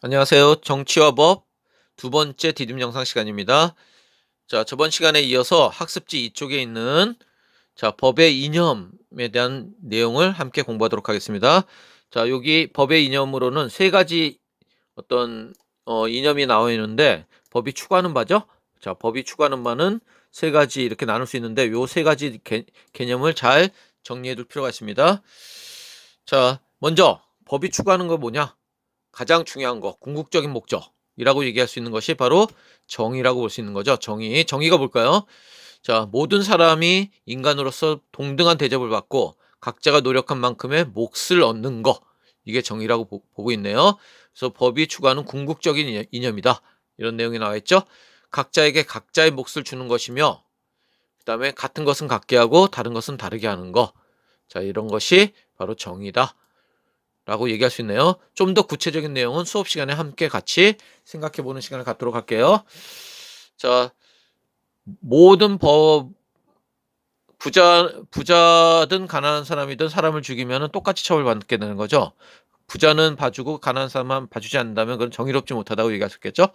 안녕하세요. 정치와 법 두 번째 디딤 영상 시간입니다. 자, 저번 시간에 이어서 학습지 이쪽에 있는 법의 이념에 대한 내용을 함께 공부하도록 하겠습니다. 자, 여기 법의 이념으로는 세 가지 어떤 이념이 나와 있는데 법이 추구하는 바죠. 자, 법이 추구하는 바는 세 가지 이렇게 나눌 수 있는데 요 세 가지 개념을 잘 정리해 둘 필요가 있습니다. 자, 먼저 법이 추구하는 거 뭐냐? 가장 중요한 거, 궁극적인 목적이라고 얘기할 수 있는 것이 바로 정의라고 볼 수 있는 거죠. 정의. 정의가 뭘까요? 자, 모든 사람이 인간으로서 동등한 대접을 받고 각자가 노력한 만큼의 몫을 얻는 거. 이게 정의라고 보고 있네요. 그래서 법이 추구하는 궁극적인 이념이다. 이런 내용이 나와 있죠. 각자에게 각자의 몫을 주는 것이며, 그 다음에 같은 것은 같게 하고 다른 것은 다르게 하는 거. 자, 이런 것이 바로 정의다. 라고 얘기할 수 있네요. 좀 더 구체적인 내용은 수업 시간에 함께 같이 생각해 보는 시간을 갖도록 할게요. 자, 모든 부자든 가난한 사람이든 사람을 죽이면 똑같이 처벌받게 되는 거죠. 부자는 봐주고 가난한 사람만 봐주지 않는다면 그건 정의롭지 못하다고 얘기할 수 있겠죠.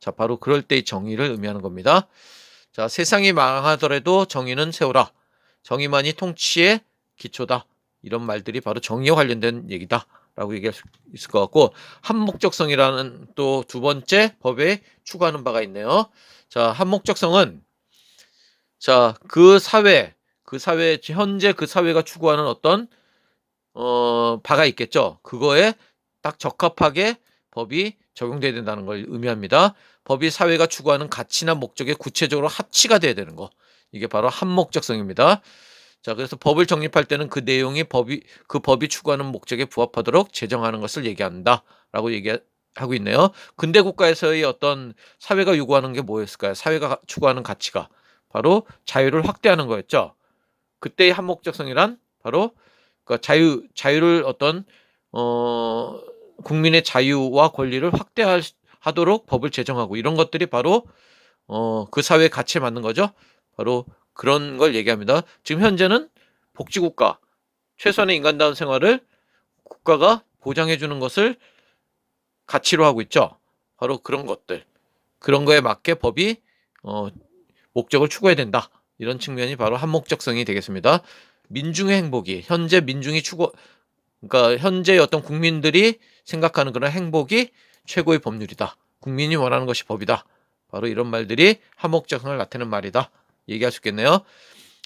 자, 바로 그럴 때의 정의를 의미하는 겁니다. 자, 세상이 망하더라도 정의는 세우라. 정의만이 통치의 기초다. 이런 말들이 바로 정의와 관련된 얘기다. 라고 얘기할 수 있을 것 같고, 한목적성이라는 또 두 번째 법에 추구하는 바가 있네요. 자, 한목적성은 현재 그 사회가 추구하는 어떤 바가 있겠죠. 그거에 딱 적합하게 법이 적용돼야 된다는 걸 의미합니다. 법이 사회가 추구하는 가치나 목적에 구체적으로 합치가 돼야 되는 거. 이게 바로 한목적성입니다. 자, 그래서 법을 정립할 때는 그 내용이 그 법이 추구하는 목적에 부합하도록 제정하는 것을 얘기한다라고 얘기하고 있네요. 근대 국가에서의 어떤 사회가 요구하는 게 뭐였을까요? 사회가 추구하는 가치가 바로 자유를 확대하는 거였죠. 그때의 한목적성이란 바로 그 자유를 어떤 어 국민의 자유와 권리를 확대하도록 법을 제정하고 이런 것들이 바로 그 사회의 가치에 맞는 거죠. 바로 그런 걸 얘기합니다. 지금 현재는 복지국가, 최소한의 인간다운 생활을 국가가 보장해 주는 것을 가치로 하고 있죠. 바로 그런 것들. 그런 거에 맞게 법이 어 목적을 추구해야 된다. 이런 측면이 바로 한목적성이 되겠습니다. 민중의 행복이 현재 민중이 그러니까 현재 어떤 국민들이 생각하는 그런 행복이 최고의 법률이다. 국민이 원하는 것이 법이다. 바로 이런 말들이 한목적성을 나타내는 말이다. 얘기할 수 있겠네요.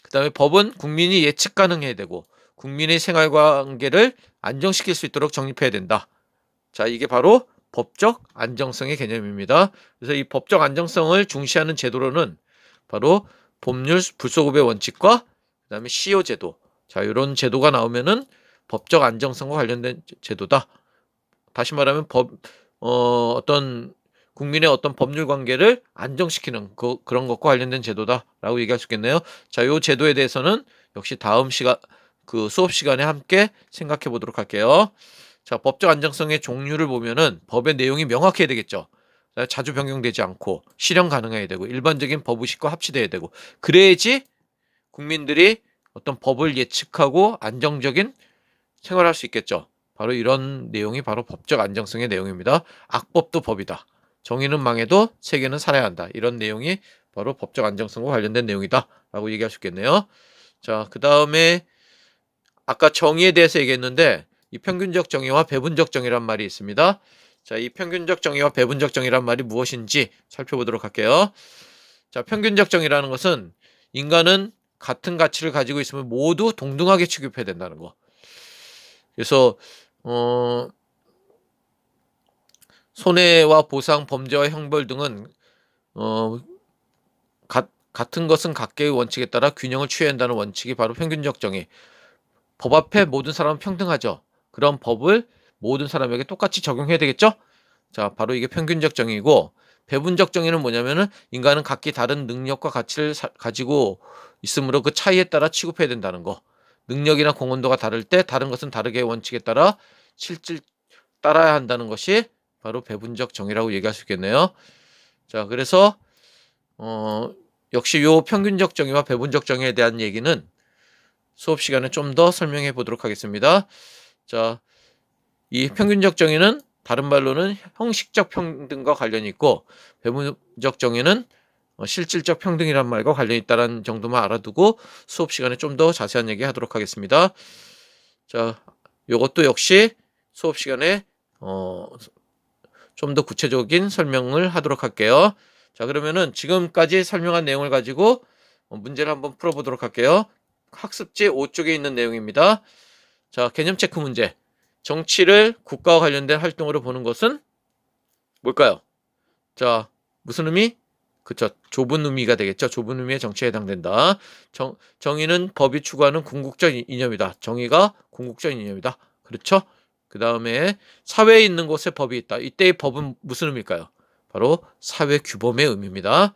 그 다음에 법은 국민이 예측 가능해야 되고 국민의 생활관계를 안정시킬 수 있도록 정립해야 된다. 자, 이게 바로 법적 안정성의 개념입니다. 그래서 이 법적 안정성을 중시하는 제도로는 바로 법률 불소급의 원칙과 그다음에 시효 제도. 자, 이런 제도가 나오면은 법적 안정성과 관련된 제도다. 다시 말하면 어떤 국민의 어떤 법률 관계를 안정시키는 그런 것과 관련된 제도다라고 얘기할 수 있겠네요. 자, 이 제도에 대해서는 역시 다음 수업 시간에 함께 생각해 보도록 할게요. 자, 법적 안정성의 종류를 보면은 법의 내용이 명확해야 되겠죠. 자주 변경되지 않고 실현 가능해야 되고 일반적인 법의식과 합치돼야 되고 그래야지 국민들이 어떤 법을 예측하고 안정적인 생활할 수 있겠죠. 바로 이런 내용이 바로 법적 안정성의 내용입니다. 악법도 법이다. 정의는 망해도 세계는 살아야 한다. 이런 내용이 바로 법적 안정성과 관련된 내용이다. 라고 얘기할 수 있겠네요. 자, 그 다음에 아까 정의에 대해서 얘기했는데 이 평균적 정의와 배분적 정의란 말이 있습니다. 자, 이 평균적 정의와 배분적 정의란 말이 무엇인지 살펴보도록 할게요. 자, 평균적 정의라는 것은 인간은 같은 가치를 가지고 있으면 모두 동등하게 취급해야 된다는 거. 그래서 손해와 보상, 범죄와 형벌 등은 어, 같은 것은 각계의 원칙에 따라 균형을 취해야 한다는 원칙이 바로 평균적 정의. 법 앞에 모든 사람은 평등하죠. 그런 법을 모든 사람에게 똑같이 적용해야 되겠죠? 자, 바로 이게 평균적 정의고 배분적 정의는 뭐냐면은 인간은 각기 다른 능력과 가치를 가지고 있으므로 그 차이에 따라 취급해야 된다는 거. 능력이나 공헌도가 다를 때 다른 것은 다르게 원칙에 따라 실질 따라야 한다는 것이 바로 배분적 정의라고 얘기할 수 있겠네요. 자, 그래서 역시 요 평균적 정의와 배분적 정의에 대한 얘기는 수업 시간에 좀 더 설명해 보도록 하겠습니다. 자, 이 평균적 정의는 다른 말로는 형식적 평등과 관련이 있고 배분적 정의는 실질적 평등이란 말과 관련이 있다는 정도만 알아두고 수업 시간에 좀 더 자세한 얘기 하도록 하겠습니다. 자, 요것도 역시 수업 시간에 좀 더 구체적인 설명을 하도록 할게요. 자, 그러면은 지금까지 설명한 내용을 가지고 문제를 한번 풀어보도록 할게요. 학습지 5쪽에 있는 내용입니다. 자, 개념 체크 문제. 정치를 국가와 관련된 활동으로 보는 것은 뭘까요? 자, 무슨 의미? 그쵸. 좁은 의미가 되겠죠. 좁은 의미의 정치에 해당된다. 정의는 법이 추구하는 궁극적 이념이다. 정의가 궁극적 이념이다. 그렇죠? 그 다음에 사회에 있는 곳에 법이 있다. 이때의 법은 무슨 의미일까요? 바로 사회 규범의 의미입니다.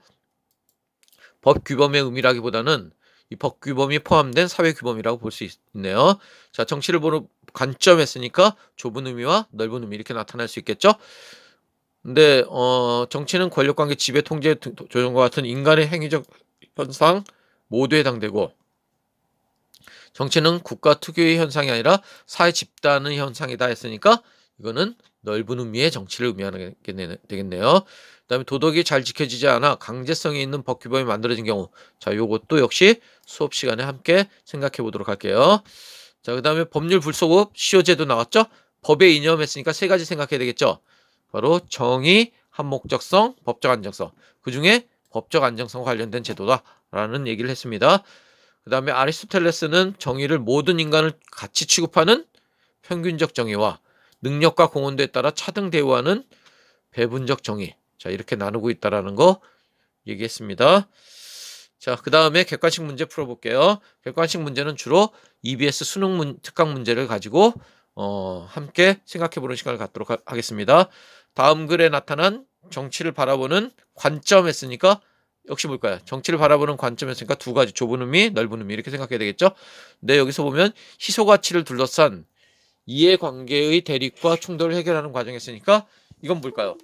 법 규범의 의미라기보다는 이 법 규범이 포함된 사회 규범이라고 볼 수 있네요. 자, 정치를 보는 관점 했으니까 좁은 의미와 넓은 의미 이렇게 나타날 수 있겠죠. 근데 정치는 권력관계, 지배, 통제, 조정과 같은 인간의 행위적 현상 모두에 해당되고 정치는 국가 특유의 현상이 아니라 사회 집단의 현상이다 했으니까 이거는 넓은 의미의 정치를 의미하는 게 되겠네요. 그다음에 도덕이 잘 지켜지지 않아 강제성이 있는 법 규범이 만들어진 경우, 자, 요것도 역시 수업 시간에 함께 생각해 보도록 할게요. 자, 그다음에 법률 불소급 시효제도 나왔죠? 법의 이념 했으니까 세 가지 생각해야 되겠죠? 바로 정의, 한목적성, 법적 안정성. 그 중에 법적 안정성과 관련된 제도다라는 얘기를 했습니다. 그 다음에 아리스토텔레스는 정의를 모든 인간을 같이 취급하는 평균적 정의와 능력과 공헌도에 따라 차등 대우하는 배분적 정의. 자, 이렇게 나누고 있다라는 거 얘기했습니다. 자, 그 다음에 객관식 문제 풀어볼게요. 객관식 문제는 주로 EBS 수능 특강 문제를 가지고 함께 생각해보는 시간을 갖도록 하겠습니다. 다음 글에 나타난 정치를 바라보는 관점 했으니까 역시 뭘까요? 정치를 바라보는 관점이었으니까 두 가지, 좁은 의미, 넓은 의미 이렇게 생각해야 되겠죠? 근데 여기서 보면 희소가치를 둘러싼 이해관계의 대립과 충돌을 해결하는 과정이었으니까 이건 뭘까요?